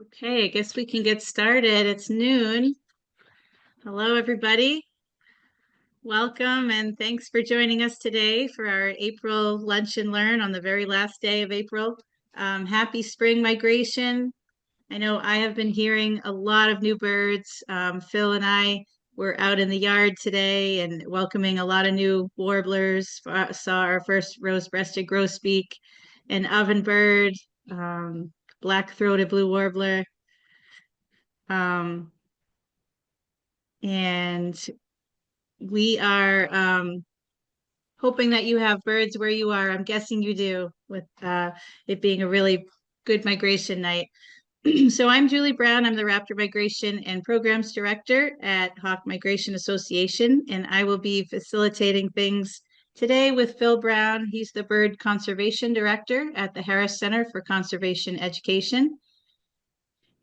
Okay, I guess we can get started. It's noon. Hello, everybody. Welcome and thanks for joining us today for our April Lunch and Learn on the very last day of April. Happy spring migration. I know I have been hearing a lot of new birds. Phil and I were out in the yard today and welcoming a lot of new warblers. Saw our first rose-breasted grosbeak, an ovenbird, black-throated blue warbler. Um, and we are hoping that you have birds where you are. I'm guessing you do, with it being a really good migration night. So I'm Julie Brown. I'm the Raptor Migration and Programs Director at Hawk Migration Association, and I will be facilitating things today with Phil Brown. He's the Bird Conservation Director at the Harris Center for Conservation Education.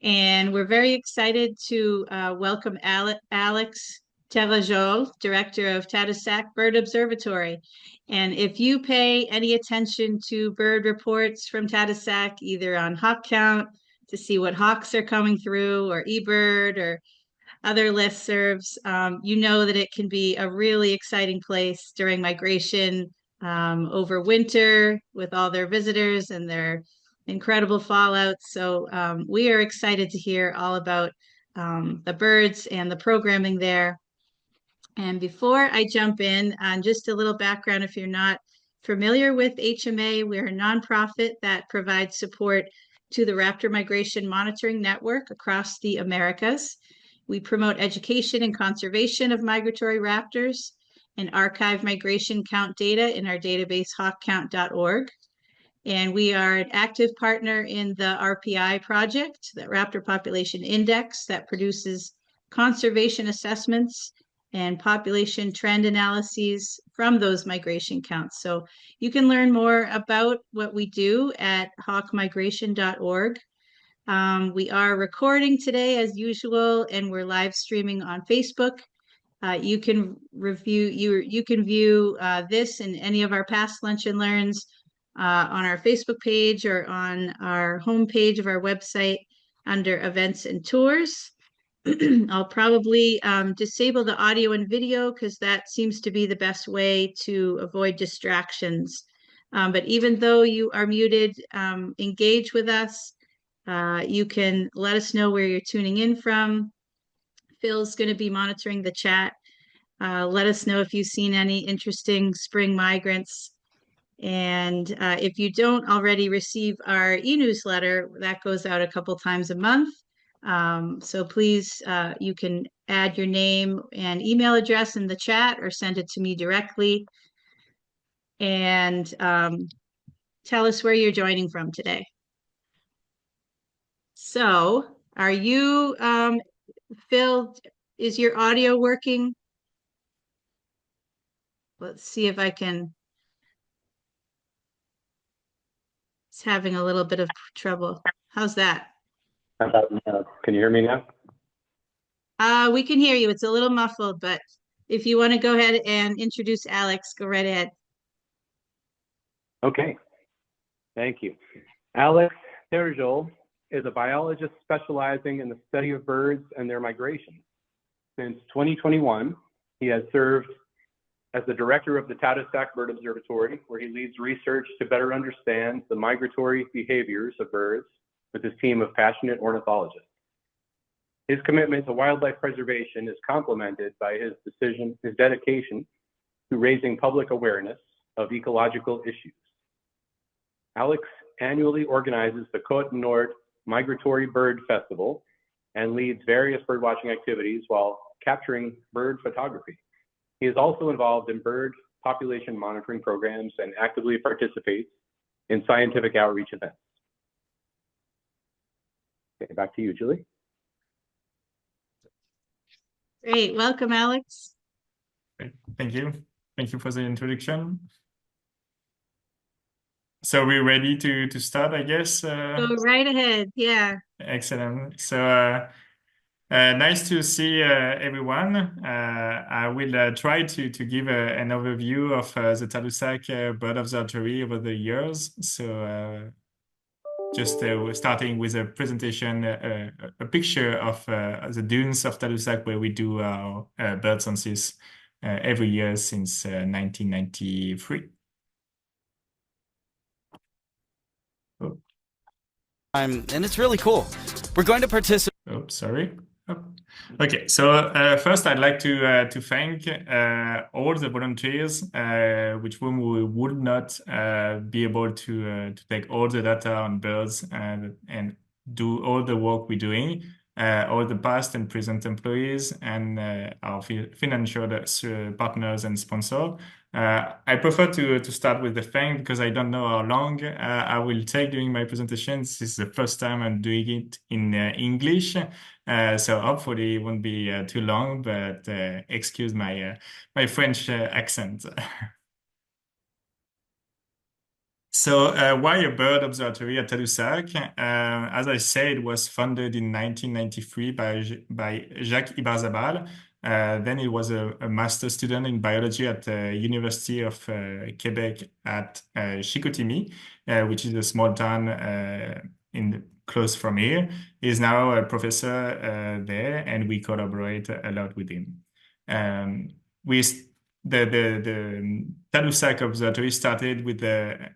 And we're very excited to welcome Alex Terrigeol, Director of Tadoussac Bird Observatory. And if you pay any attention to bird reports from Tadoussac, either on hawk count to see what hawks are coming through, or eBird, or other listservs, you know that it can be a really exciting place during migration over winter with all their visitors and their incredible fallout. So we are excited to hear all about the birds and the programming there. And before I jump in, on just a little background, if you're not familiar with HMA, we're a nonprofit that provides support to the Raptor Migration Monitoring Network across the Americas. We promote education and conservation of migratory raptors and archive migration count data in our database hawkcount.org. And we are an active partner in the RPI project, the Raptor Population Index, that produces conservation assessments and population trend analyses from those migration counts. So you can learn more about what we do at hawkmigration.org. We are recording today as usual, and we're live streaming on Facebook. You can view this and any of our past lunch and learns on our Facebook page or on our homepage of our website under events and tours. I'll probably disable the audio and video because that seems to be the best way to avoid distractions. But even though you are muted, engage with us. You can let us know where you're tuning in from. Phil's going to be monitoring the chat. Let us know if you've seen any interesting spring migrants. And if you don't already receive our e-newsletter, that goes out a couple times a month. So please, you can add your name and email address in the chat or send it to me directly. And tell us where you're joining from today. So are you, Phil, is your audio working? Let's see if I can. It's having a little bit of trouble. How's that? How about now? Can you hear me now? We can hear you. It's a little muffled, but if you want to go ahead and introduce Alex, go right ahead. Okay, thank you. Alex Terrigeol is a biologist specializing in the study of birds and their migration. Since 2021, he has served as the director of the Tadoussac Bird Observatory, where he leads research to better understand the migratory behaviors of birds with his team of passionate ornithologists. His commitment to wildlife preservation is complemented by his dedication to raising public awareness of ecological issues. Alex annually organizes the Côte-Nord Migratory Bird Festival and leads various birdwatching activities while capturing bird photography. He is also involved in bird population monitoring programs and actively participates in scientific outreach events. Okay, back to you, Julie. Great. Welcome, Alex. Great. Thank you. Thank you for the introduction. So we're ready to start, I guess. Go right ahead. Yeah. Excellent. So nice to see everyone. I will try to give an overview of the Tadoussac Bird Observatory over the years. So just starting with a presentation, a picture of the dunes of Tadoussac where we do our bird census every year since 1993. Oh. And it's really cool. We're going to participate. Oh, sorry. Oh. Okay, so first I'd like to thank all the volunteers, with whom we would not be able to take all the data on birds and do all the work we're doing, all the past and present employees, and our financial partners and sponsors. I prefer to start with the thank because I don't know how long I will take during my presentation. This is the first time I'm doing it in English. So hopefully it won't be too long, but excuse my my French accent. So why a bird observatory at Tadoussac? As I said, it was founded in 1993 by Jacques Ibarzabal. Then he was a master student in biology at the University of Quebec at Chicoutimi, which is a small town close from here. He's now a professor there, and we collaborate a lot with him. The Tadoussac Observatory started with a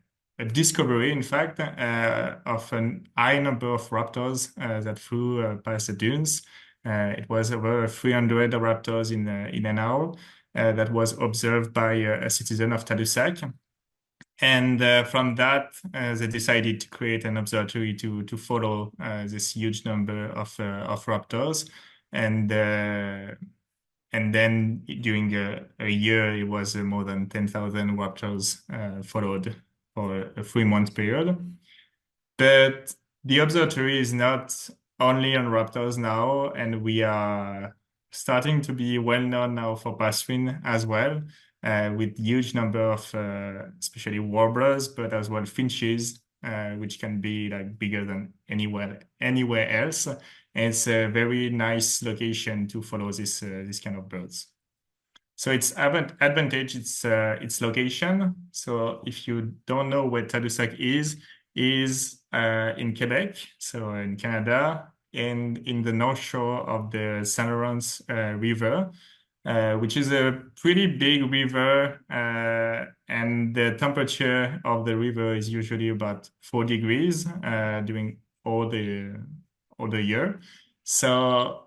discovery, in fact, of an high number of raptors that flew past the dunes. It was over 300 raptors in an hour that was observed by a citizen of Tadoussac. And from that, they decided to create an observatory to follow this huge number of raptors. And then during a year, it was more than 10,000 raptors followed for a 3-month period. But the observatory is not only on raptors now, and we are starting to be well known now for passerine as well, with huge number of especially warblers, but as well finches, which can be like bigger than anywhere else. And it's a very nice location to follow this kind of birds. So its advantage, its location. So if you don't know where Tadoussac is in Quebec, so in Canada, and in the North Shore of the St. Lawrence River, which is a pretty big river, and the temperature of the river is usually about 4 degrees during all the year. So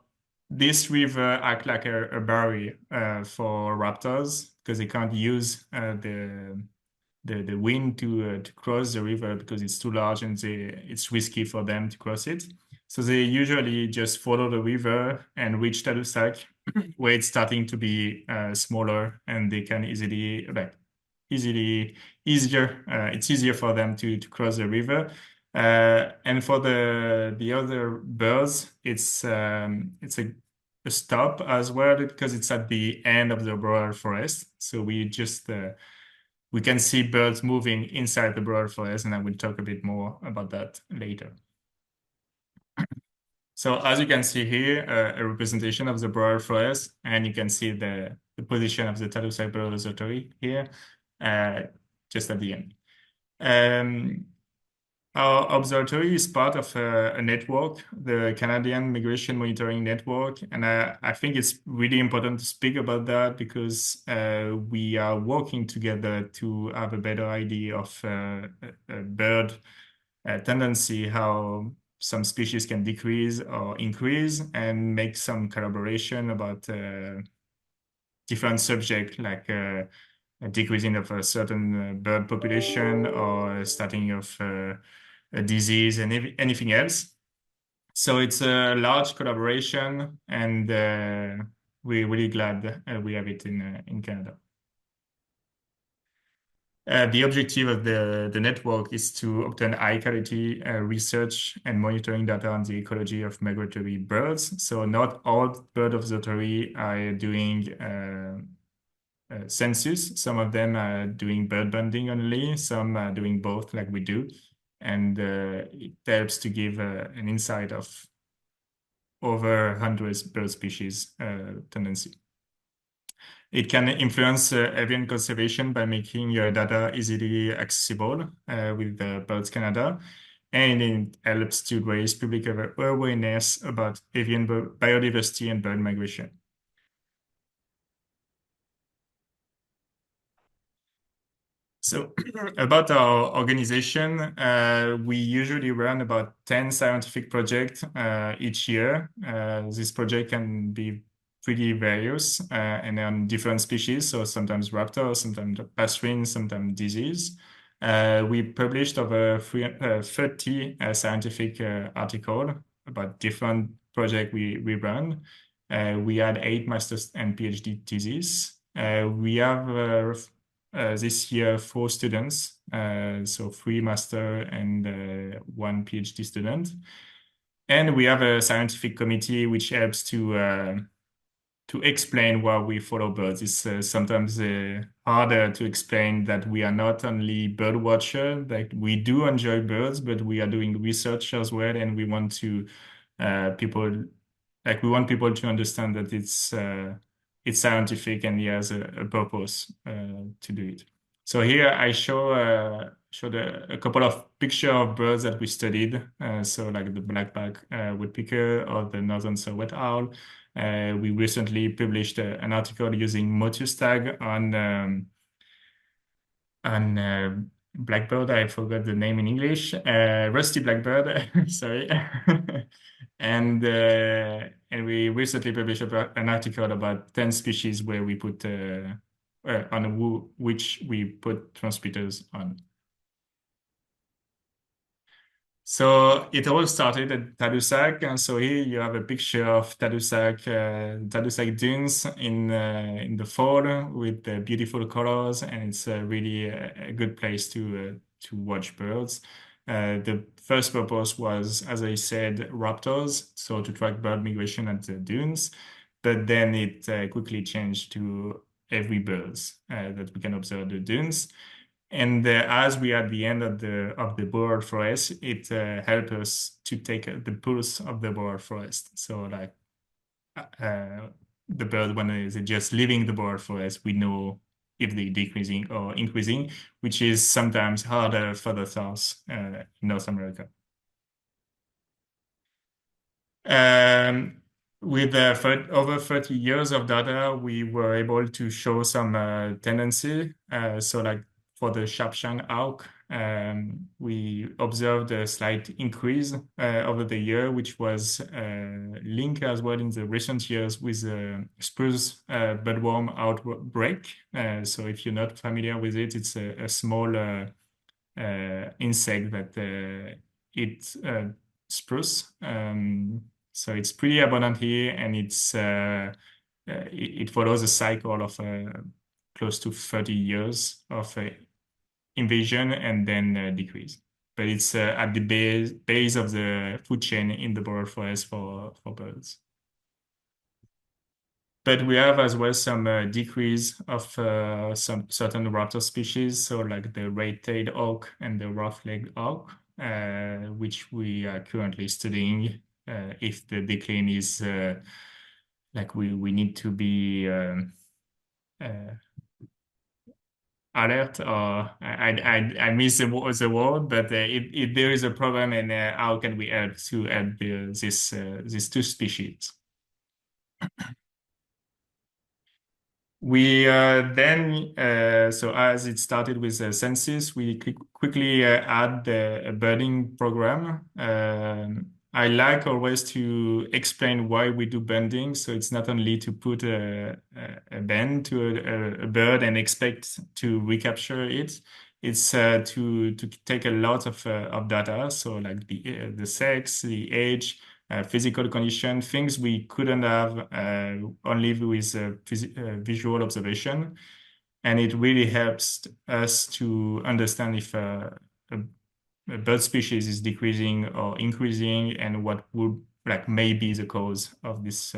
this river acts like a barrier for raptors because they can't use the wind to cross the river because it's too large and it's risky for them to cross it. So they usually just follow the river and reach Tadoussac, where it's starting to be smaller, and they can it's easier for them to cross the river. And for the other birds, it's a stop as well because it's at the end of the boreal forest. So we can see birds moving inside the boreal forest, and I will talk a bit more about that later. So as you can see here, a representation of the boreal forest, and you can see the position of the Tadoussac Bird Observatory here, just at the end. Our observatory is part of a network, the Canadian Migration Monitoring Network, and I think it's really important to speak about that because we are working together to have a better idea of bird tendency, how some species can decrease or increase, and make some collaboration about different subjects like a decreasing of a certain bird population or starting of a disease and anything else. So it's a large collaboration, and we're really glad we have it in Canada. The objective of the network is to obtain high-quality research and monitoring data on the ecology of migratory birds. So not all bird observatory are doing census. Some of them are doing bird banding only. Some are doing both, like we do. And it helps to give an insight of over 100 bird species tendency. It can influence avian conservation by making your data easily accessible with Birds Canada. and it helps to raise public awareness about avian biodiversity and bird migration. So about our organization, we usually run about 10 scientific projects each year. This project can be pretty various and on different species. So sometimes raptors, sometimes passerines, sometimes disease. We published over 30 scientific articles about different projects we run. We had 8 master's and PhD theses. We have this year 4 students, so 3 master and 1 PhD student. And we have a scientific committee which helps to explain why we follow birds. It's sometimes harder to explain that we are not only bird watcher, like we do enjoy birds, but we are doing research as well, and we want to we want people to understand that it's scientific and it has a purpose to do it. So here I showed a couple of pictures of birds that we studied. So like the blackback woodpecker or the northern saw-whet owl. We recently published an article using Motus tag on blackbird. I forgot the name in English. Rusty blackbird. Sorry. And we recently published an article about 10 species where we put which we put transmitters on. So it all started at Tadoussac, and so here you have a picture of Tadoussac dunes in the fall with the beautiful colors, and it's really a good place to watch birds. The first purpose was, as I said, raptors, so to track bird migration at the dunes, but then it quickly changed to every birds that we can observe the dunes. And as we are at the end of the boreal forest, it helps us to take the pulse of the boreal forest. So like the bird, when they're just leaving the boreal forest, we know if they're decreasing or increasing, which is sometimes harder further south in North America. With over 30 years of data, we were able to show some tendency. So like for the Sharp-shank hawk, we observed a slight increase over the year, which was linked as well in the recent years with spruce budworm outbreak. So if you're not familiar with it, it's a small insect that eats spruce. So it's pretty abundant here, and it follows a cycle of close to 30 years of invasion and then decrease. But it's at the base of the food chain in the boreal forest for birds. But we have as well some decrease of some certain raptor species, so like the red-tailed hawk and the rough-legged hawk, which we are currently studying. If the decline is like we need to be alert, or I miss the word, but if there is a problem, and how can we help to help these 2 species? We then, so as it started with the census, we quickly add a birding program. I like always to explain why we do banding. So it's not only to put a band to a bird and expect to recapture it. It's to take a lot of data. So like the sex, the age, physical condition, things we couldn't have only with visual observation. And it really helps us to understand if a bird species is decreasing or increasing, and what would may be the cause of this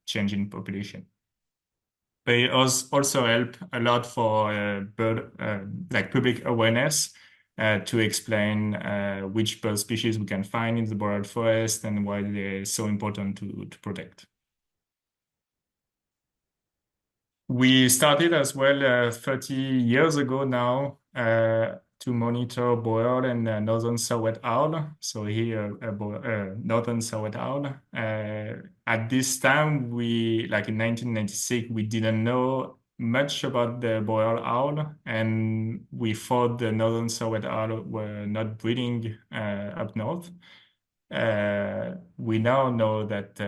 change in population. But it also help a lot for bird public awareness to explain which bird species we can find in the boreal forest and why they're so important to protect. We started as well 30 years ago now to monitor boreal and northern saw-whet owl. So here, northern saw-whet owl. At this time, like in 1996, we didn't know much about the boreal owl, and we thought the northern saw-whet owl were not breeding up north. We now know that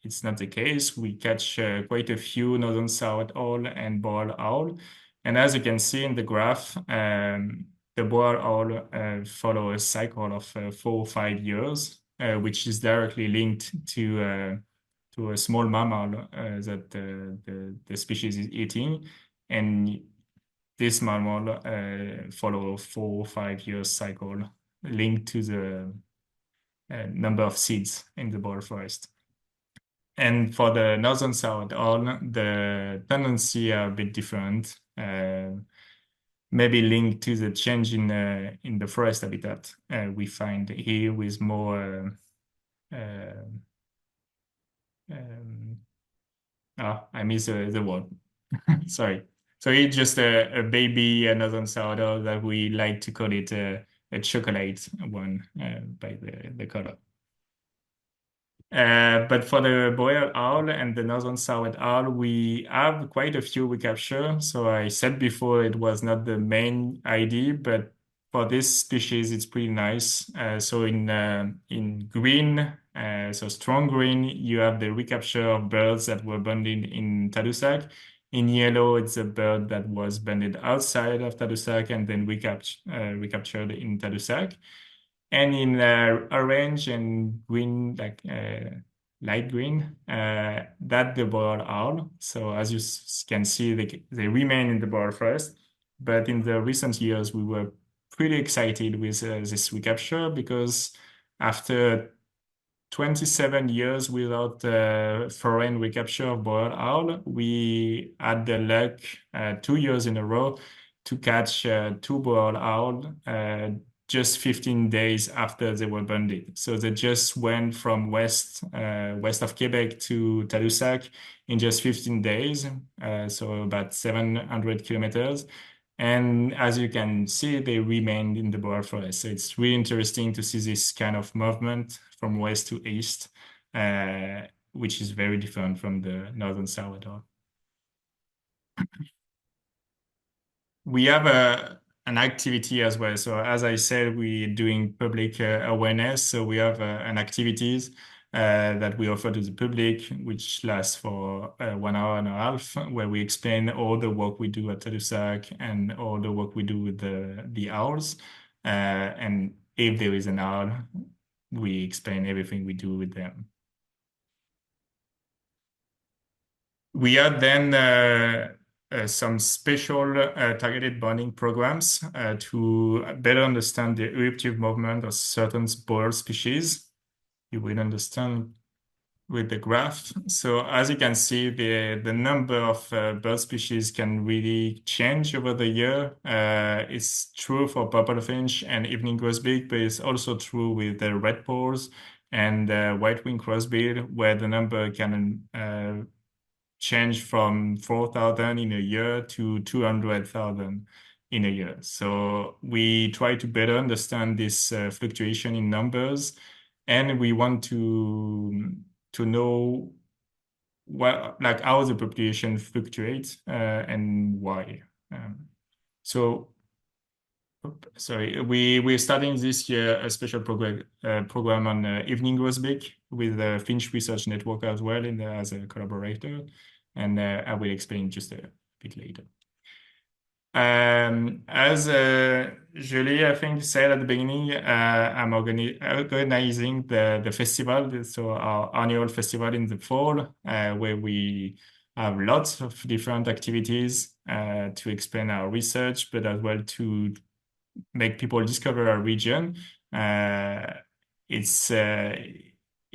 it's not the case. We catch quite a few northern saw-whet owl and boreal owl. And as you can see in the graph, the boreal owl follow a cycle of 4 or 5 years, which is directly linked to a small mammal that the species is eating. And this mammal follow 4 or 5 years cycle linked to the number of seeds in the boreal forest. And for the northern saw-whet owl, the tendency are a bit different, maybe linked to the change in the forest habitat we find here with more. I miss the word. Sorry. So it's just a baby northern saw-whet owl that we like to call it a chocolate one by the color. But for the boreal owl and the northern saw-whet owl, we have quite a few we capture. So I said before it was not the main idea, but for this species, it's pretty nice. So in green, so strong green, you have the recapture of birds that were banded in Tadoussac. In yellow, it's a bird that was banded outside of Tadoussac and then recaptured in Tadoussac. And in orange and green, like light green, that the boreal owl. So as you can see, they remain in the boreal forest. But in the recent years, we were pretty excited with this recapture because after 27 years without foreign recapture of boreal owl, we had the luck 2 years in a row to catch 2 boreal owl just 15 days after they were banded. So they just went from west of Quebec to Tadoussac in just 15 days, so about 700 kilometers. And as you can see, they remained in the boreal forest. So it's really interesting to see this kind of movement from west to east, which is very different from the northern saw-whet owl. We have an activity as well. So as I said, we're doing public awareness. So we have an activities that we offer to the public, which lasts for 1 hour and a half, where we explain all the work we do at Tadoussac and all the work we do with the owls. And if there is an owl, we explain everything we do with them. We have then some special targeted bonding programs to better understand the eruptive movement of certain boreal species. You will understand with the graph. So as you can see, the number of bird species can really change over the year. It's true for purple finch and evening grosbeak, but it's also true with the red poles and white-winged crossbill, where the number can change from 4,000 in a year to 200,000 in a year. So we try to better understand this fluctuation in numbers, and we want to know like how the population fluctuates and why. Sorry, we're starting this year a special program on evening grosbeak with the Finch Research Network as well as a collaborator, and I will explain just a bit later. As Julie, I think, said at the beginning, I'm organizing the festival, so our annual festival in the fall, where we have lots of different activities to explain our research, but as well to make people discover our region.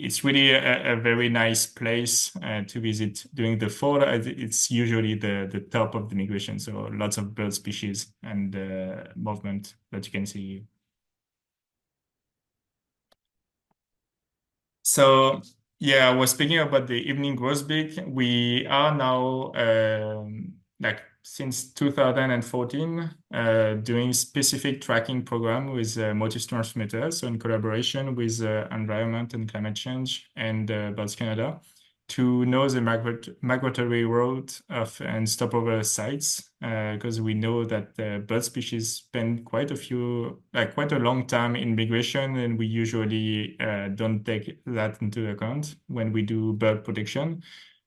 It's really a very nice place to visit during the fall. It's usually the top of the migration, so lots of bird species and movement that you can see. So yeah, I was speaking about the evening grosbeak. We are now like since 2014 doing specific tracking program with Motus transmitters, so in collaboration with Environment and Climate Change and Birds Canada, to know the migratory route of and stopover sites, because we know that bird species spend quite a long time in migration, and we usually don't take that into account when we do bird protection.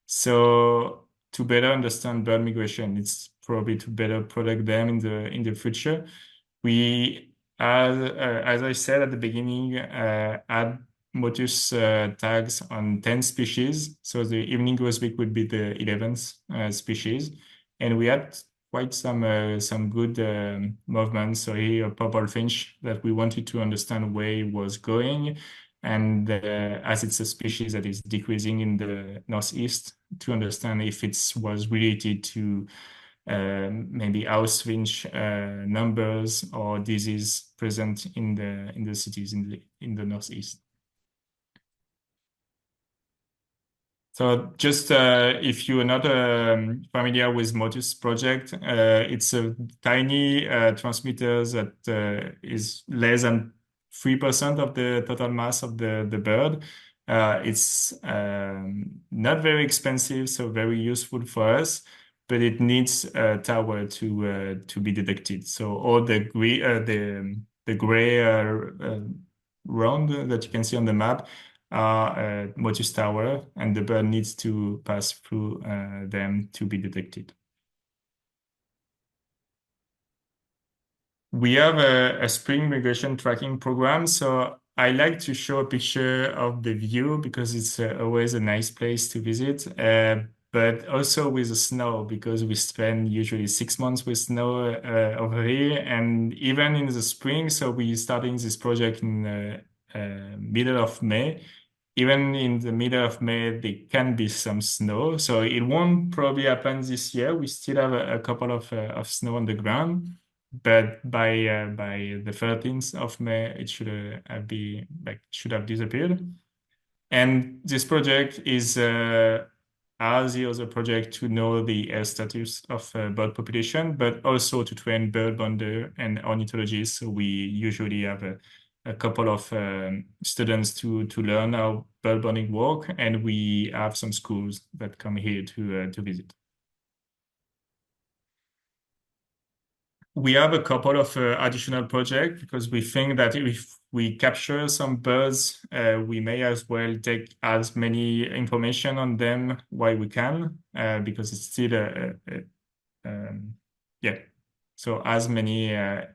So to better understand bird migration, it's probably to better protect them in the future. We, as I said at the beginning, add Motus tags on 10 species. So the evening grosbeak would be the 11th species. And we had quite some good movements. So here, a purple finch that we wanted to understand where it was going. And as it's a species that is decreasing in the northeast, to understand if it was related to maybe house finch numbers or disease present in the cities in the northeast. So just if you're not familiar with Motus project, it's a tiny transmitter that is less than 3% of the total mass of the bird. It's not very expensive, so very useful for us, but it needs a tower to be detected. So all the gray round that you can see on the map are Motus tower, and the bird needs to pass through them to be detected. We have a spring migration tracking program, so I like to show a picture of the view because it's always a nice place to visit, but also with the snow, because we spend usually 6 months with snow over here, and even in the spring. So we're starting this project in middle of May. Even in the middle of May, there can be some snow. So it won't probably happen this year. We still have a couple of snow on the ground, but by the 13th of May, it should have disappeared. And this project is as the other project to know the health status of bird population, but also to train bird bander and ornithologists. So we usually have a couple of students to learn how bird banding work, and we have some schools that come here to visit. We have a couple of additional projects because we think that if we capture some birds, we may as well take as many information on them while we can, because it's still yeah. So as many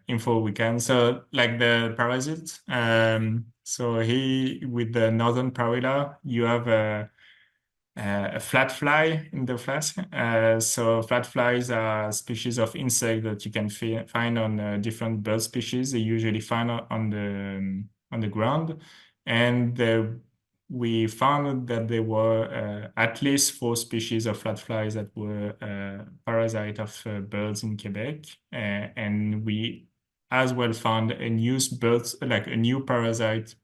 info we can. So like the parasites. So here with the northern parula, you have a flat fly in the flask. So flat flies are species of insect that you can find on different bird species. They usually find on the ground, and we found that there were at least 4 species of flat flies that were parasite of birds in Quebec, and we as well found a new parasite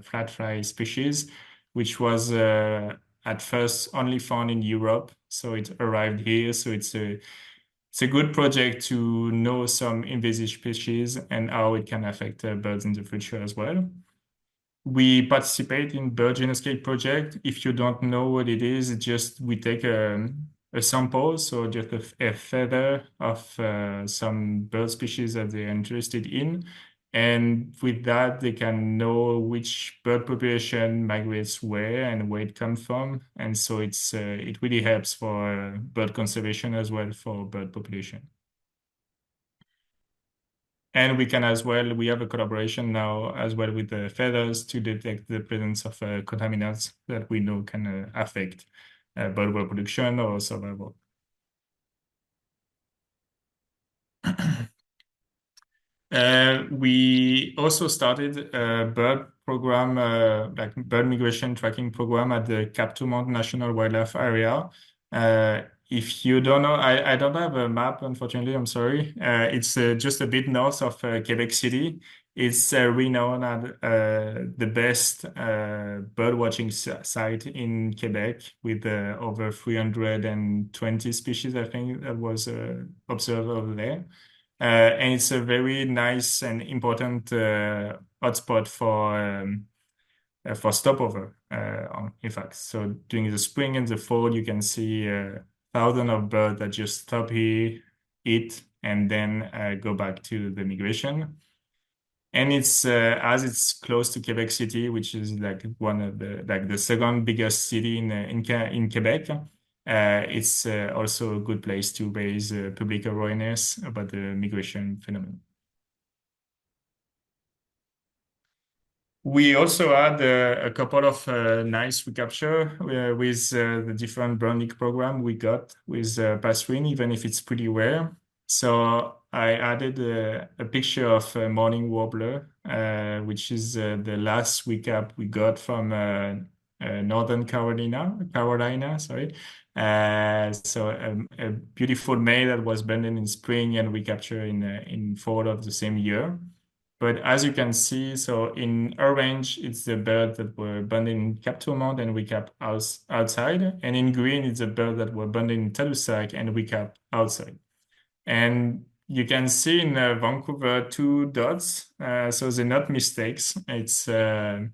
flat fly species, which was at first only found in Europe, so it arrived here. So it's a good project to know some invasive species and how it can affect birds in the future as well. We participate in Bird Genoscape project. If you don't know what it is, we take a sample, so just a feather of some bird species that they're interested in. And with that, they can know which bird population migrates where and where it comes from. And so it really helps for bird conservation as well for bird population. And we have a collaboration now as well with the feathers to detect the presence of contaminants that we know can affect bird reproduction or survival. We also started a bird program, bird migration tracking program at the Cap Tourmente National Wildlife Area if you don't know, I don't have a map, unfortunately. I'm sorry. It's just a bit north of Quebec City. It's renowned as the best bird watching site in Quebec with over 320 species, I think, that was observed over there. And it's a very nice and important hotspot for stopover, in fact. So during the spring and the fall, you can see thousands of birds that just stop here, eat, and then go back to the migration. And it's as it's close to Quebec City, which is like one of the second biggest city in Quebec. It's also a good place to raise public awareness about the migration phenomenon. We also had a couple of nice recapture with the different branding program we got with Passerine, even if it's pretty rare. So I added a picture of a morning warbler, which is the last recap we got from Northern Carolina, sorry. So a beautiful male that was banded in spring and recaptured in fall of the same year. But as you can see, so in orange, it's the bird that were banded in Cap Tourmente and recap outside. And in green, it's the bird that were banded in Tadoussac and recap outside. And you can see in Vancouver 2 dots, so they're not mistakes. It's, I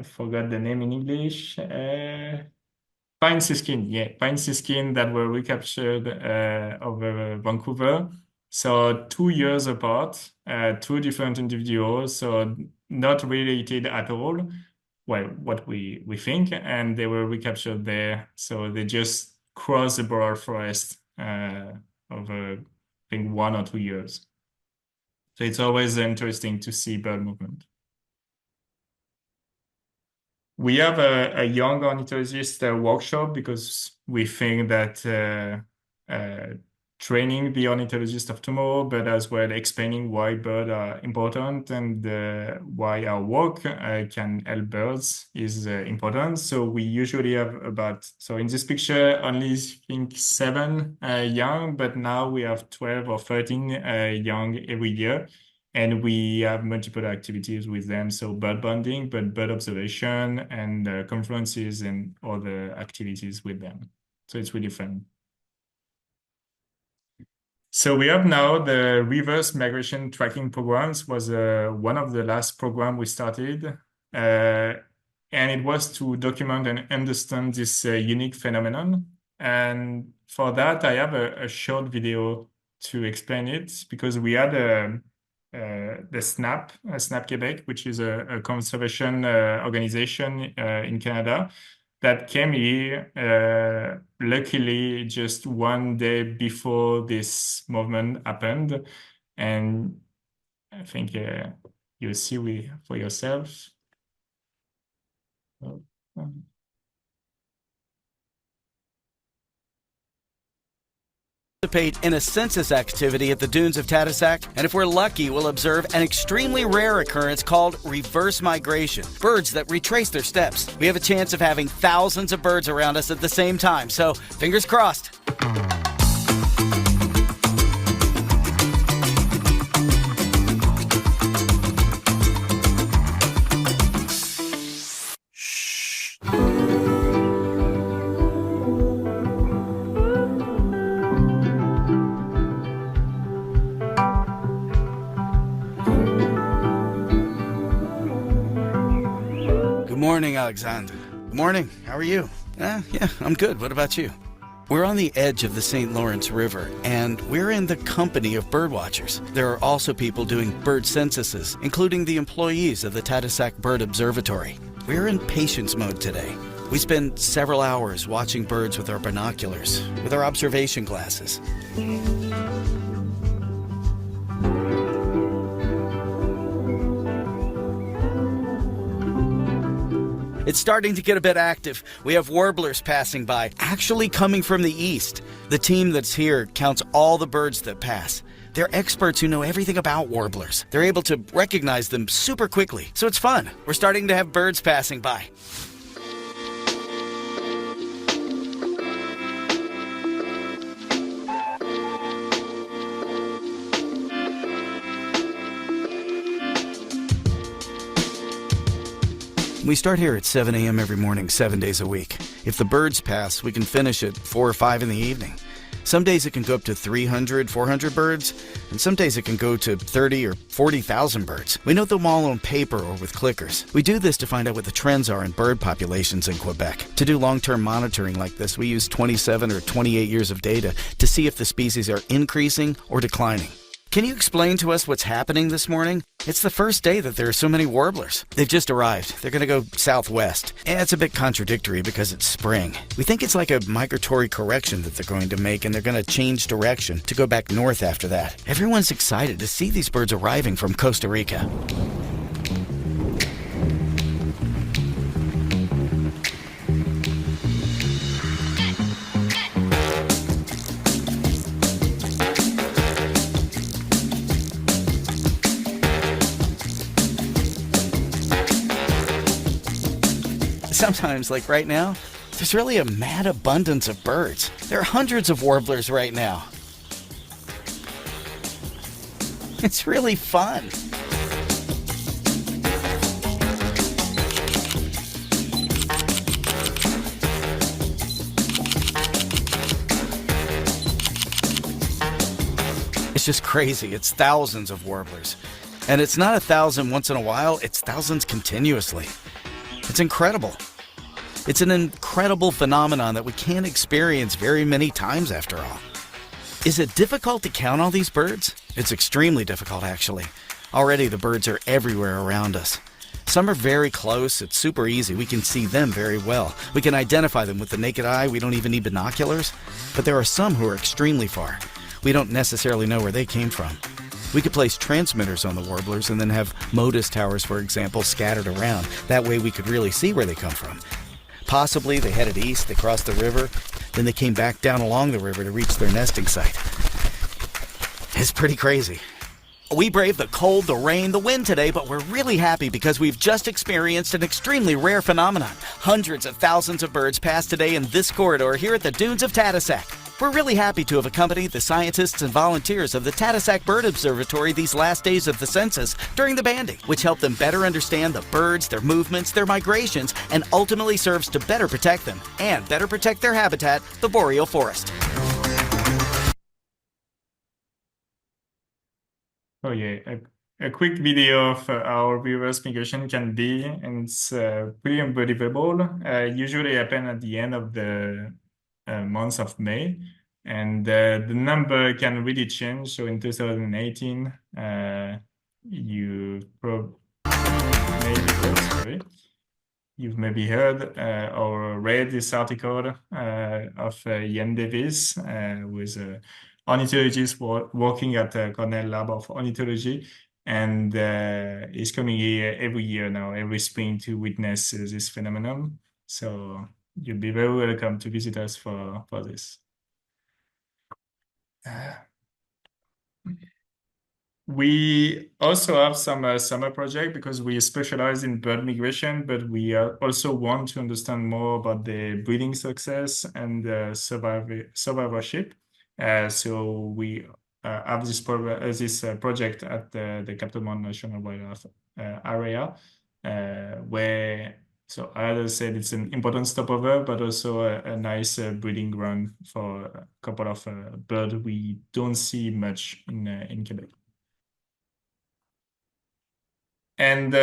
forgot the name in English. Pine siskin, yeah, pine siskin that were recaptured over Vancouver. So 2 years apart, 2 different individuals, so not related at all. Well, what we think, and they were recaptured there. So they just crossed the broad forest over, I think, 1 or 2 years. So it's always interesting to see bird movement. We have a young ornithologist workshop because we think that training the ornithologist of tomorrow, but as well explaining why birds are important and why our work can help birds is important. So we usually have so in this picture, only I think 7 young, but now we have 12 or 13 young every year. And we have multiple activities with them. So bird bonding, but bird observation and conferences and other activities with them. So it's really fun. So we have now the reverse migration tracking programs was one of the last program we started. And it was to document and understand this unique phenomenon. And for that, I have a short video to explain it because we had the SNAP Quebec, which is a conservation organization in Canada that came here, luckily, just 1 day before this movement happened. And I think you'll see for yourself. Participate in a census activity at the dunes of Tadoussac, and if we're lucky, we'll observe an extremely rare occurrence called reverse migration. Birds that retrace their steps. We have a chance of having thousands of birds around us at the same time, so fingers crossed. Good morning, Alexandre. Good morning. How are you? Yeah, I'm good. What about you? We're on the edge of the St. Lawrence River, and we're in the company of birdwatchers. There are also people doing bird censuses, including the employees of the Tadoussac Bird Observatory. We're in patience mode today. We spend several hours watching birds with our binoculars, with our observation glasses. It's starting to get a bit active. We have warblers passing by, actually coming from the east. The team that's here counts all the birds that pass. They're experts who know everything about warblers. They're able to recognize them super quickly, so it's fun. We're starting to have birds passing by. We start here at 7 a.m. every morning, 7 days a week. If the birds pass, we can finish at 4 or 5 in the evening. Some days it can go up to 300, 400 birds, and some days it can go to 30 or 40,000 birds. We note them all on paper or with clickers. We do this to find out what the trends are in bird populations in Quebec. To do long-term monitoring like this, we use 27 or 28 years of data to see if the species are increasing or declining. Can you explain to us what's happening this morning? It's the first day that there are so many warblers. They've just arrived. They're going to go southwest. And it's a bit contradictory because it's spring. We think it's like a migratory correction that they're going to make, and they're going to change direction to go back north after that. Everyone's excited to see these birds arriving from Costa Rica. Sometimes, like right now, there's really a mad abundance of birds. There are hundreds of warblers right now. It's really fun. It's just crazy. It's thousands of warblers. And it's not 1,000 once in a while, it's thousands continuously. It's incredible. It's an incredible phenomenon that we can't experience very many times after all. Is it difficult to count all these birds? It's extremely difficult, actually. Already the birds are everywhere around us. Some are very close. It's super easy. We can see them very well. We can identify them with the naked eye. We don't even need binoculars. But there are some who are extremely far. We don't necessarily know where they came from. We could place transmitters on the warblers and then have Modus towers, for example, scattered around. That way we could really see where they come from. Possibly they headed east, they crossed the river, then they came back down along the river to reach their nesting site. It's pretty crazy. We braved the cold, the rain, the wind today, but we're really happy because we've just experienced an extremely rare phenomenon. Hundreds of thousands of birds passed today in this corridor here at the dunes of Tadoussac. We're really happy to have accompanied the scientists and volunteers of the Tadoussac Bird Observatory these last days of the census during the banding, which helped them better understand the birds, their movements, their migrations, and ultimately serves to better protect them and better protect their habitat, the boreal forest. Oh yeah, a quick video of how reverse migration can be, and it's pretty unbelievable. Usually happen at the end of the month of May, and the number can really change. So in 2018, you've maybe heard or read this article of Ian Davis, who is a ornithologist working at the Cornell Lab of Ornithology, and is coming here every year now, every spring, to witness this phenomenon. So you'll be very welcome to visit us for this. We also have some summer project because we specialize in bird migration, but we also want to understand more about the breeding success and survivorship. So we have this project at the Côte-Nord National Wildlife Area, where, so as I said, it's an important stopover, but also a nice breeding ground for a couple of birds we don't see much in Quebec. And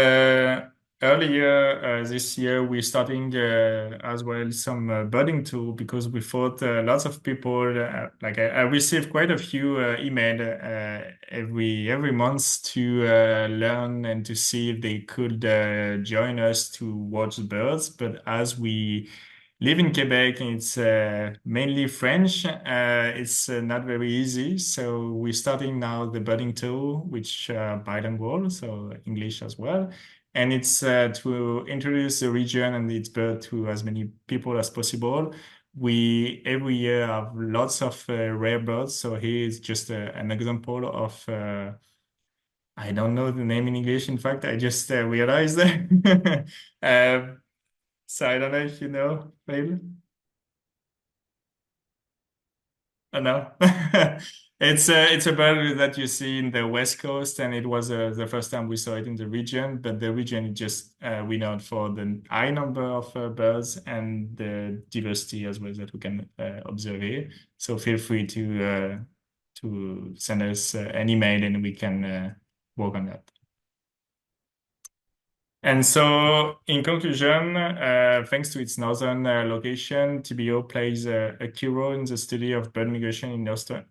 earlier this year, we're starting as well some birding tool, because we thought lots of people, I received quite a few email every month to learn and to see if they could join us to watch the birds. But as we live in Quebec and it's mainly French, it's not very easy. So we're starting now the birding tour, which bilingual, so English as well. And it's to introduce the region and its bird to as many people as possible. We every year have lots of rare birds. So here is just an example of, I don't know the name in English. In fact, I just realized. So I don't know if you know, maybe. Oh, no. It's a bird that you see in the West Coast, and it was the first time we saw it in the region. But the region is just renowned for the high number of birds and the diversity as well that we can observe here. So feel free to send us an email, and we can work on that. And so, in conclusion, thanks to its northern location, TBO plays a key role in the study of bird migration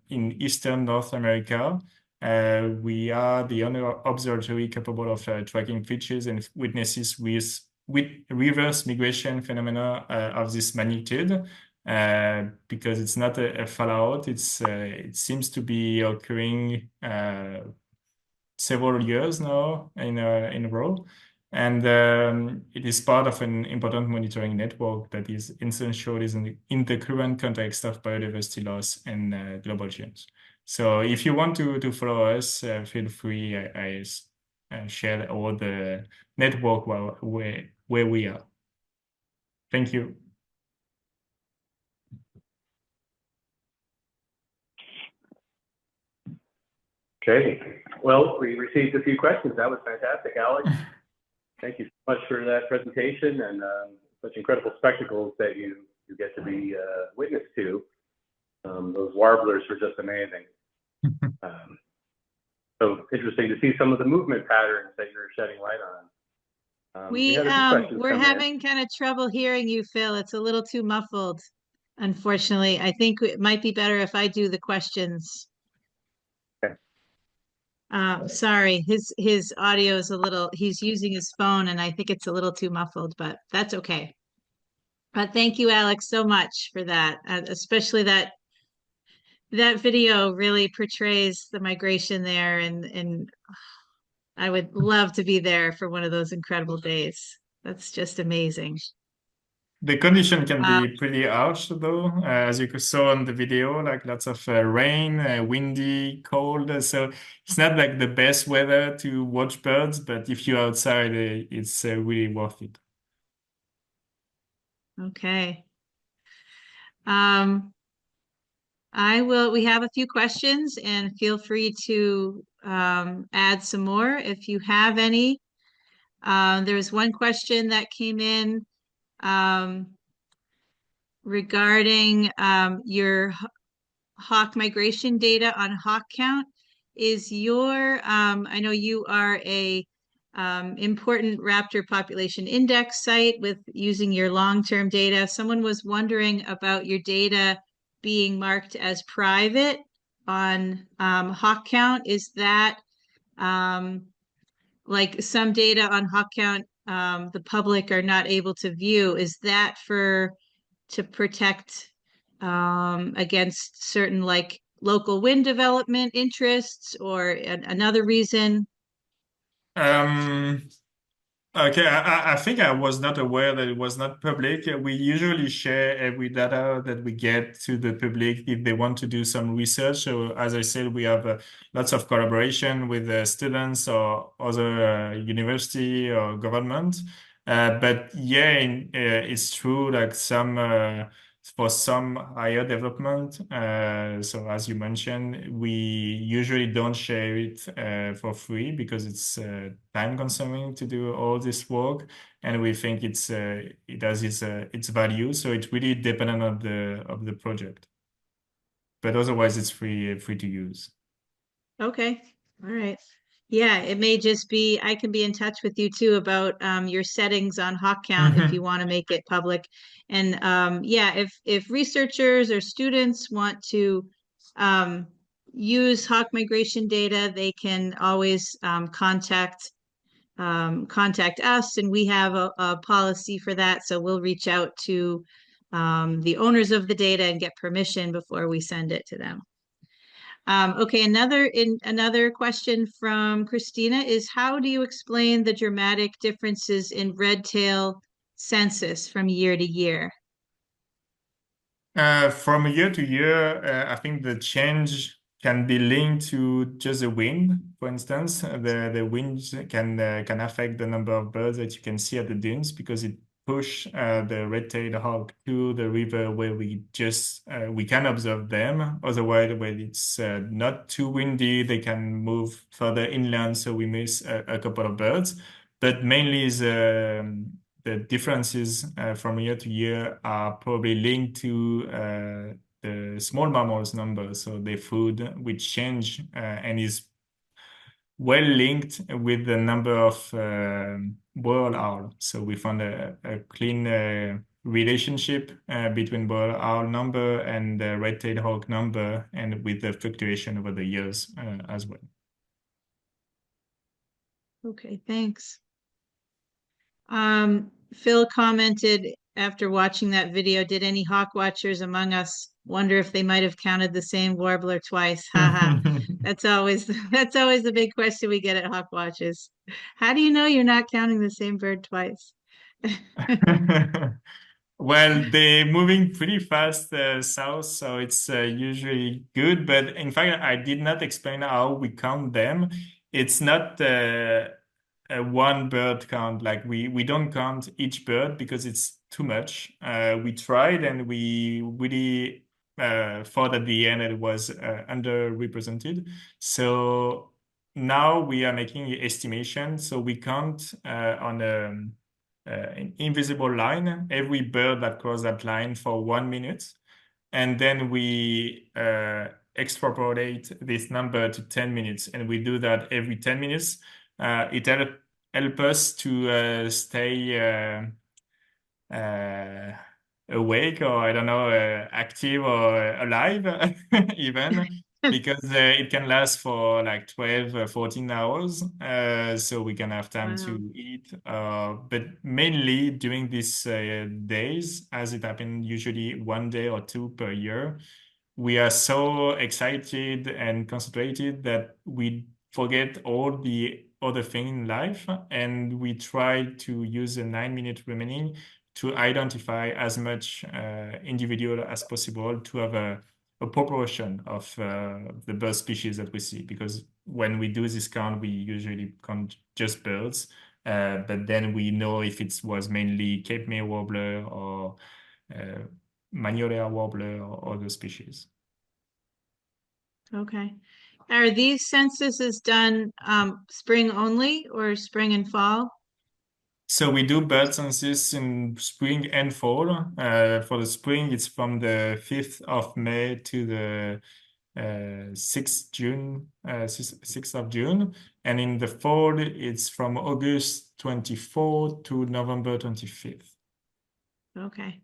in eastern North America. We are the only observatory capable of tracking features and witnesses with reverse migration phenomena of this magnitude. Because it's not a fallout, it seems to be occurring several years now in a row. And it is part of an important monitoring network that is essential in the current context of biodiversity loss and global change. So if you want to follow us, feel free. I share all the network where we are. Thank you. Okay. Well, we received a few questions. That was fantastic, Alex. Thank you so much for that presentation and such incredible spectacles that you get to be witness to. Those warblers were just amazing. So interesting to see some of the movement patterns that you're shedding light on. We're having kind of trouble hearing you, Phil. It's a little too muffled, unfortunately. I think it might be better if I do the questions. Sorry, his audio is a little, he's using his phone and I think it's a little too muffled, but that's okay. But thank you, Alex, so much for that. Especially that video really portrays the migration there, and I would love to be there for one of those incredible days. That's just amazing. The condition can be pretty harsh, though, as you saw on the video, like lots of rain, windy, cold. So it's not like the best weather to watch birds, but if you're outside, it's really worth it. Okay. We have a few questions, and feel free to add some more if you have any. There's one question that came in regarding your hawk migration data on hawk count. Is your, I know you are a important raptor population index site with using your long-term data. Someone was wondering about your data being marked as private on hawk count. Is that like some data on hawk count the public are not able to view? Is that to protect against certain like local wind development interests or another reason? Okay, I think I was not aware that it was not public. We usually share every data that we get to the public if they want to do some research. So as I said, we have lots of collaboration with students or other university or government. But yeah, it's true, like for some higher development. So as you mentioned, we usually don't share it for free because it's time consuming to do all this work, and we think it has its value. So it's really dependent of the project, but otherwise it's free to use. Okay, all right. Yeah, it may just be, I can be in touch with you too about your settings on hawk count if you want to make it public. And yeah, if researchers or students want to use hawk migration data, they can always contact us, and we have a policy for that. So we'll reach out to the owners of the data and get permission before we send it to them. Okay, another question from Christina is, how do you explain the dramatic differences in red-tail census from year to year? From year to year, I think the change can be linked to just the wind. For instance, the wind can affect the number of birds that you can see at the dunes because it push the red-tailed hawk to the river where we can observe them. Otherwise, when it's not too windy, they can move further inland, so we miss a couple of birds. But mainly the differences from year to year are probably linked to the small mammals number, so their food, which change and is well linked with the number of boreal owl. So we found a clean relationship between boreal owl number and the red-tailed hawk number, and with the fluctuation over the years as well. Okay, thanks. Phil commented after watching that video, did any Hawkwatchers among us wonder if they might have counted the same warbler twice? Haha. That's always the big question we get at Hawkwatchers. How do you know you're not counting the same bird twice? Well, they're moving pretty fast south, so it's usually good. But in fact, I did not explain how we count them. It's not a one bird count. Like we don't count each bird because it's too much. We tried and we really thought at the end it was underrepresented. So now we are making an estimation. So we count on an invisible line, every bird that crosses that line for 1 minute. And then we extrapolate this number to 10 minutes. And we do that every 10 minutes. It helps us to stay awake, or I don't know, active or alive even. Because it can last for like 12, 14 hours. So we can have time to eat. But mainly during these days, as it happened usually 1 day or two per year, we are so excited and concentrated that we forget all the other things in life. And we try to use the 9 minute remaining to identify as much individual as possible to have a proportion of the bird species that we see, because when we do this count, we usually count just birds, but then we know if it was mainly Cape May warbler or Magnolia warbler or other species. Okay. Are these censuses done spring only or spring and fall? So we do bird census in spring and fall. For the spring, it's from the 5th of May to the 6th of June. And in the fall, it's from August 24 to November 25th. Okay.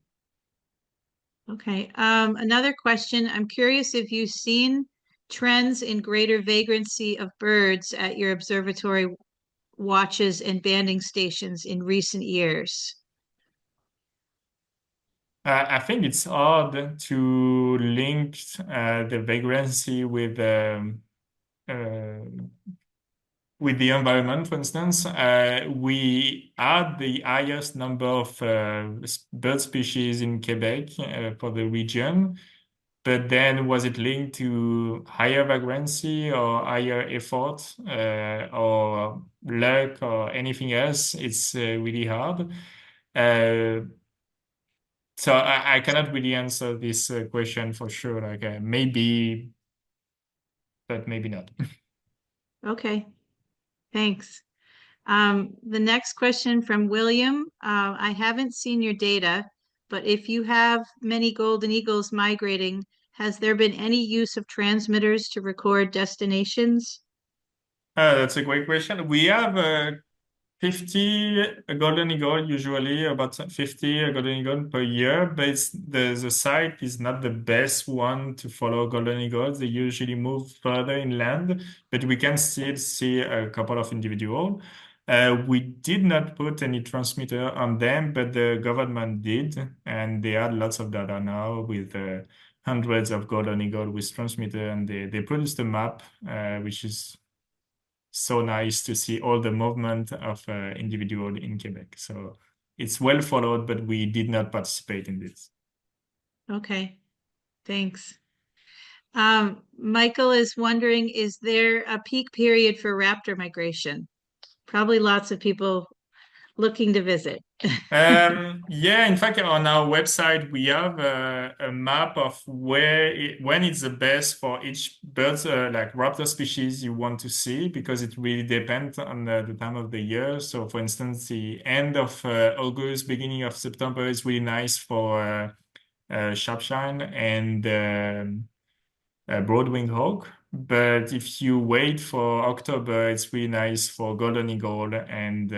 Okay. Another question. I'm curious if you've seen trends in greater vagrancy of birds at your observatory watches and banding stations in recent years. I think it's hard to link the vagrancy with the environment. For instance, we had the highest number of bird species in Quebec for the region, but then was it linked to higher vagrancy or higher effort or luck or anything else? It's really hard. So I cannot really answer this question for sure. Like maybe, but maybe not. Okay, thanks. The next question from William. I haven't seen your data, but if you have many golden eagles migrating, has there been any use of transmitters to record destinations? That's a great question. We have 50 golden eagle, usually about 50 golden eagle per year, but the site is not the best one to follow golden eagles. They usually move further inland, but we can still see a couple of individuals. We did not put any transmitter on them, but the government did, and they had lots of data now with hundreds of golden eagle with transmitter, and they produced a map, which is so nice to see all the movement of individual in Quebec. So it's well followed, but we did not participate in this. Okay, thanks. Michael is wondering, is there a peak period for raptor migration? Probably lots of people looking to visit? Yeah, in fact, on our website, we have a map of when it's the best for each bird, like raptor species you want to see, because it really depends on the time of the year. So, for instance, the end of August, beginning of September is really nice for sharpshine and broad-winged hawk. But if you wait for October, it's really nice for golden eagle and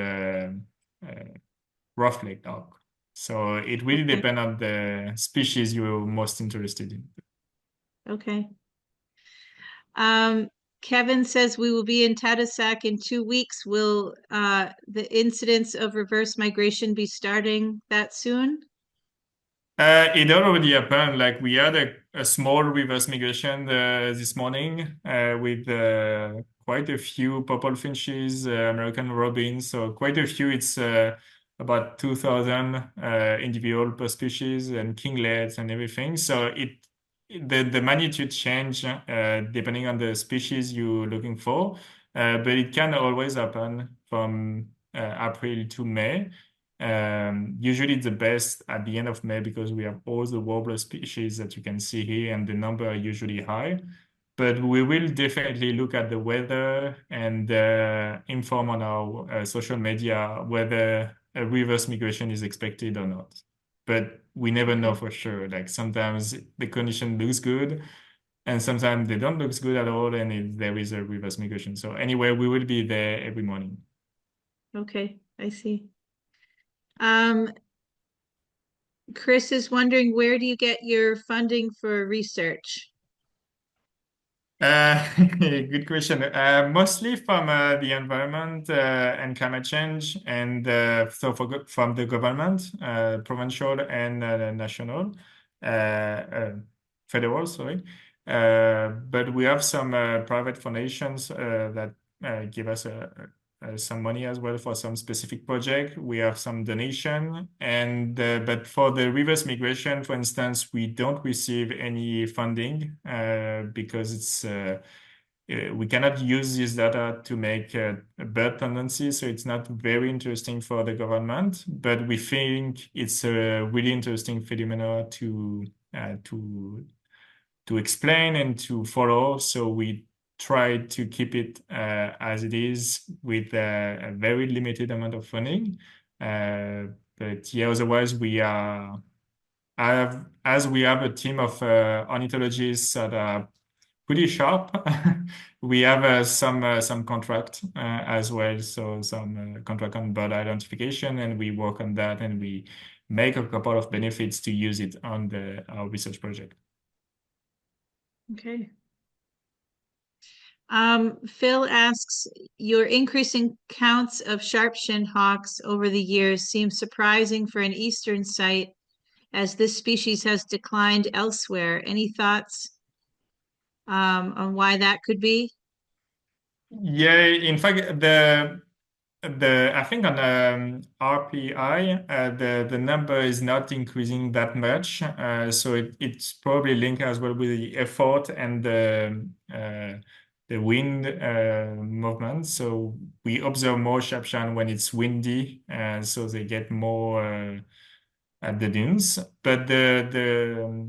rough-legged hawk. So it really Okay. depends on the species you're most interested in. Okay. Kevin says we will be in Tadoussac in 2 weeks. Will the incidence of reverse migration be starting that soon? It already happened. Like we had a small reverse migration this morning with quite a few purple finches, American robins. So quite a few. It's about 2,000 individual per species and kinglets and everything. So the magnitude change depending on the species you're looking for, but it can always happen from April to May. Usually it's the best at the end of May because we have all the warbler species that you can see here and the number are usually high. But we will definitely look at the weather and inform on our social media whether a reverse migration is expected or not. But we never know for sure. Like sometimes the condition looks good and sometimes they don't look good at all and there is a reverse migration. So anyway, we will be there every morning. Okay, I see. Chris is wondering, where do you get your funding for research? Good question. Mostly from the environment and climate change, and from the government, provincial and national, federal, sorry. But we have some private foundations that give us some money as well for some specific project. We have some donation, and but for the reverse migration, for instance, we don't receive any funding because it's we cannot use this data to make bird tendency, so it's not very interesting for the government. But we think it's a really interesting phenomena to explain and to follow. So we try to keep it as it is with a very limited amount of funding. But yeah, otherwise as we have a team of ornithologists that are pretty sharp, we have some contract as well. So some contract on bird identification, and we work on that, and we make a couple of benefits to use it on our research project. Okay. Phil asks, your increasing counts of sharp-shinned hawks over the years seems surprising for an eastern site, as this species has declined elsewhere. Any thoughts on why that could be? Yeah, in fact, I think on RPI, the number is not increasing that much. So it's probably linked as well with the effort and the wind movement. So we observe more sharpshine when it's windy, so they get more at the dunes. But the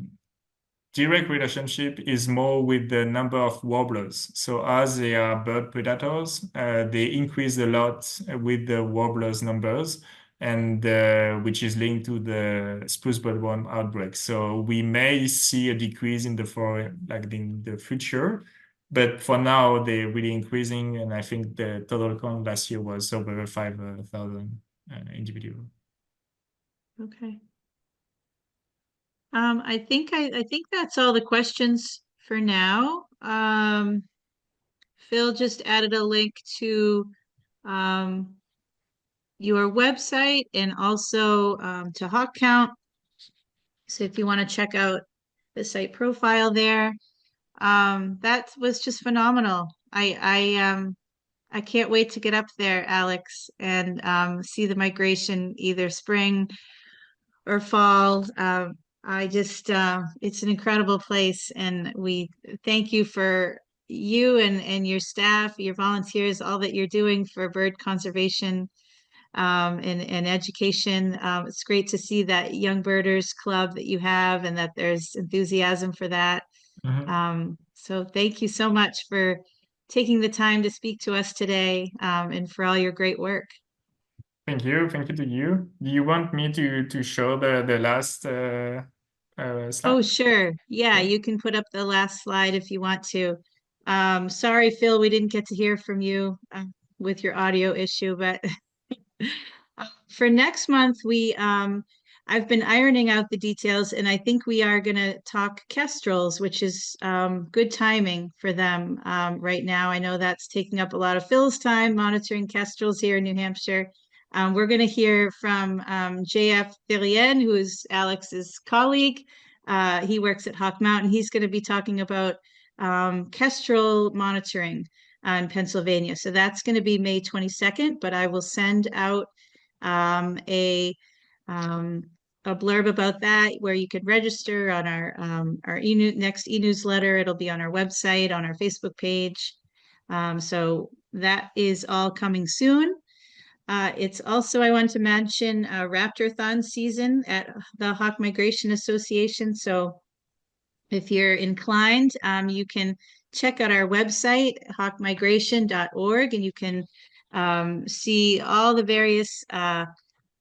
direct relationship is more with the number of warblers. So as they are bird predators, they increase a lot with the warblers numbers, and which is linked to the spruce bollworm outbreak. So we may see a decrease in the future, but for now they're really increasing, and I think the total count last year was over 5,000 individuals. Okay. I think that's all the questions for now. Phil just added a link to your website and also to Hawk Count. So if you want to check out the site profile there, that was just phenomenal. I can't wait to get up there, Alex, and see the migration either spring or fall. It's an incredible place, and we thank you for you and your staff, your volunteers, all that you're doing for bird conservation and education. It's great to see that Young Birders Club that you have and that there's enthusiasm for that. So thank you so much for taking the time to speak to us today, and for all your great work. Thank you. Thank you to you. Do you want me to show the last slide? Oh, sure. Yeah, Okay. you can put up the last slide if you want to. Sorry, Phil, we didn't get to hear from you with your audio issue, but for next month, I've been ironing out the details, and I think we are going to talk kestrels, which is good timing for them right now. I know that's taking up a lot of Phil's time monitoring kestrels here in New Hampshire. We're going to hear from J.F. Thérien, who is Alex's colleague. He works at Hawk Mountain. He's going to be talking about kestrel monitoring in Pennsylvania. So that's going to be May 22nd, but I will send out a blurb about that where you can register on our next e-newsletter. It'll be on our website, on our Facebook page. So that is all coming soon. It's also, I want to mention, a Raptor-thon season at the Hawk Migration Association. So if you're inclined, you can check out our website, hawkmigration.org, and you can see all the various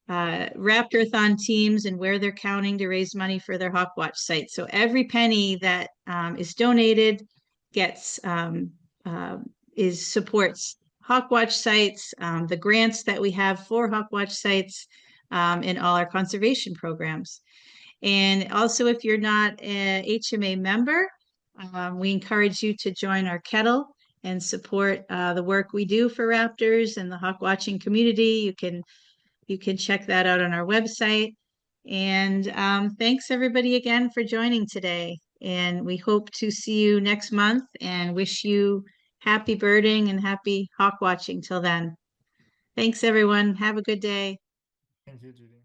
Raptor-thon teams and where they're counting to raise money for their Hawkwatch site. So every penny that is donated gets supports Hawkwatch sites, the grants that we have for Hawkwatch sites, and all our conservation programs. And also, if you're not a HMA member, we encourage you to join our kettle and support the work we do for raptors and the hawk watching community. You can check that out on our website. And thanks everybody again for joining today. And we hope to see you next month and wish you happy birding and happy hawk watching till then. Thanks everyone. Have a good day. Thank you, Judy.